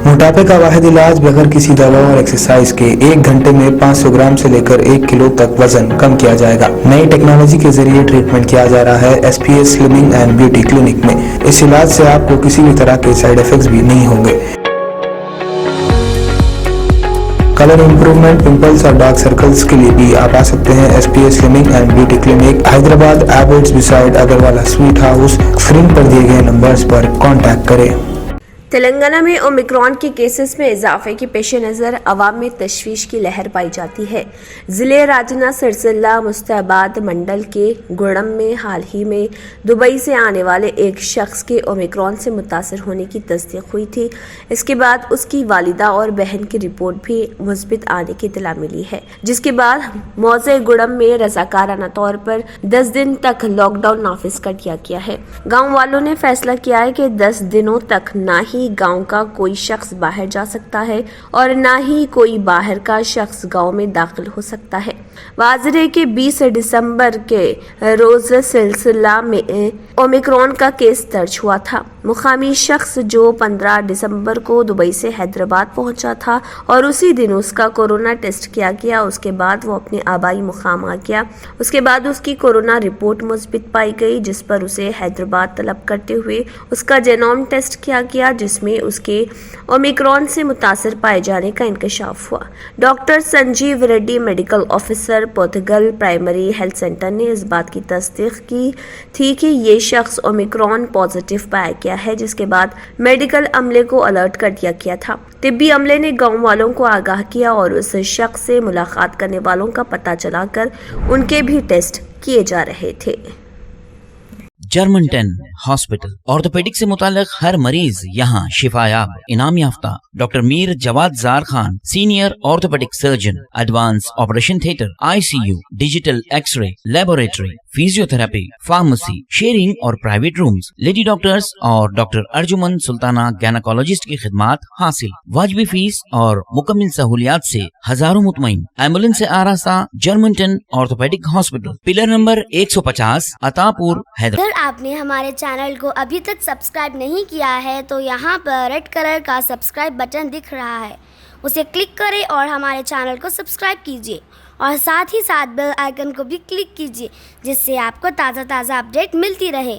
موٹاپے کا واحد علاج بغیر کسی دوا اور ایکسرسائز کے 1 گھنٹے میں 500 گرام سے لے کر 1 کلو تک وزن کم کیا جائے گا۔ نئی ٹیکنالوجی کے ذریعے ٹریٹمنٹ کیا جا رہا ہے S P S slimming and beauty clinic میں۔ اس علاج سے آپ کو کسی بھی طرح کے سائیڈ ایفیکٹس بھی نہیں ہوں گے۔ کلر امپروومنٹ، پمپلز اور ڈارک سرکلز کے لیے بھی آپ آ سکتے ہیں S P S slimming and beauty clinic, Hyderabad, Abids beside Agarwala sweet house. Screen پر دیے گئے نمبرز پر کانٹیکٹ کریں۔ تلنگانہ میں اومیکرون کے کیسز میں اضافے کے پیش نظر عوام میں تشویش کی لہر پائی جاتی ہے۔ ضلع راجنا سرسلہ مستعباد منڈل کے گڑم میں حال ہی میں دبئی سے آنے والے ایک شخص کے اومیکرون سے متاثر ہونے کی تصدیق ہوئی تھی۔ اس کے بعد اس کی والدہ اور بہن کی رپورٹ بھی مثبت آنے کی اطلاع ملی ہے، جس کے بعد موضع گڑم میں رضاکارانہ طور پر 10 دن تک لاک ڈاؤن نافذ کر دیا گیا ہے۔ گاؤں والوں نے فیصلہ کیا ہے کہ 10 دنوں تک نہ ہی گاؤں کا کوئی شخص باہر جا سکتا ہے اور نہ ہی کوئی باہر کا شخص گاؤں میں داخل ہو سکتا ہے۔ واضح ہے کہ 20 دسمبر کے روز سلسلہ میں اومیکرون کا کیس درج ہوا تھا۔ مقامی شخص جو 15 دسمبر کو دبئی سے حیدرآباد پہنچا تھا اور اسی دن اس کا کورونا ٹیسٹ کیا گیا۔ اس کے بعد وہ اپنے آبائی مقام آ گیا۔ اس کے بعد اس کی کورونا رپورٹ مثبت پائی گئی، جس پر اسے حیدرآباد طلب کرتے ہوئے اس کا جینوم ٹیسٹ کیا گیا، جس میں اس کے اومیکرون سے متاثر پائے جانے کا انکشاف ہوا۔ Doctor Sanjeev Reddy medical officer Pothgal primary health centre نے اس بات کی تصدیق کی تھی کہ یہ شخص اومیکرون پازیٹیو پایا گیا ہے، جس کے بعد میڈیکل عملے کو الرٹ کر دیا گیا تھا۔ طبی عملے نے گاؤں والوں کو آگاہ کیا اور اس شخص سے ملاقات کرنے والوں کا پتہ چلا کر ان کے بھی ٹیسٹ کیے جا رہے تھے۔ جرمنٹن ہاسپٹل آرتھوپیڈک سے متعلق ہر مریض یہاں شفا یاب، انعام یافتہ doctor Mir Jawad Zar Khan, senior orthopaedic surgeon, advance operation theatre, I C U, digital X ray, laboratory, physiotherapy, pharmacy, sharing اور پرائیویٹ رومز، لیڈی ڈاکٹرز اور ڈاکٹر ارجمن سلطانہ گینیکولوجسٹ کی خدمات حاصل، واجبی فیس اور مکمل سہولیات سے ہزاروں مطمئن، ایمبولینس سے آراستہ Germanten orthopaedic hospital, pillar number 150، Attapur, Hyderabad. اگر آپ نے ہمارے چینل کو ابھی تک سبسکرائب نہیں کیا ہے تو یہاں پر ریڈ کلر کا سبسکرائب بٹن دکھ رہا ہے، اسے کلک کریں اور ہمارے چینل کو سبسکرائب کیجیے اور ساتھ ہی ساتھ بیل آئیکن کو بھی کلک کیجیے، جس سے آپ کو تازہ اپڈیٹ ملتی رہے۔